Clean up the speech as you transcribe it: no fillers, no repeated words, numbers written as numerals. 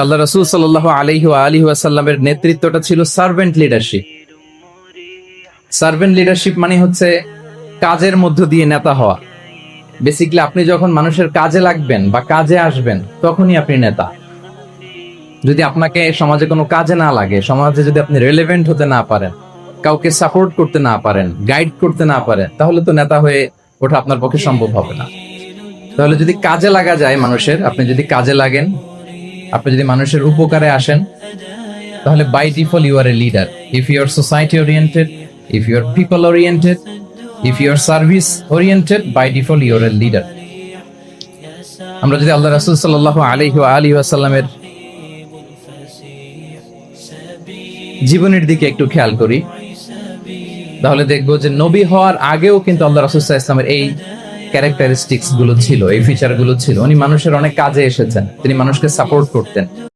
আল্লাহ রাসূল সাল্লাল্লাহু আলাইহি ওয়া আলিহি ওয়াসাল্লামের নেতৃত্বটা ছিল সার্ভেন্ট লিডারশিপ। সার্ভেন্ট লিডারশিপ মানে হচ্ছে কাজের মধ্য দিয়ে নেতা হওয়া। বেসিক্যালি আপনি যখন মানুষের কাজে লাগবেন বা কাজে আসবেন তখনই আপনি নেতা। যদি আপনাকে সমাজে কোনো কাজে না লাগে, সমাজে যদি আপনি রেলেভেন্ট হতে না পারেন, কাউকে সাপোর্ট করতে না পারেন, গাইড করতে না পারেন, তাহলে তো নেতা হয়ে ওঠা আপনার পক্ষে সম্ভব হবে না। তাহলে যদি কাজে লাগা যায় মানুষের, আপনি যদি কাজে লাগেন, আপনি যদি মানুষের উপকারে আসেন, তাহলে by default you are a leader. If you are society oriented, if you are people oriented, if you are service oriented, by default you are a leader. আমরা যদি আল্লাহ রাসূল সাল্লাল্লাহু আলাইহি ওয়া আলিহি ওয়াসাল্লামের জীবনের দিকে একটু খেয়াল করি, তাহলে দেখবো যে নবী হওয়ার আগেও কিন্তু আল্লাহ রাসূল সাল্লাল্লাহু আলাইহি ওয়াসাল্লামের এই ক্যারেক্টারিস্টিক্স গুলো ছিল, এই ফিচার গুলো ছিল। উনি মানুষের অনেক কাজে এসেছেন, তিনি মানুষকে সাপোর্ট করতেন।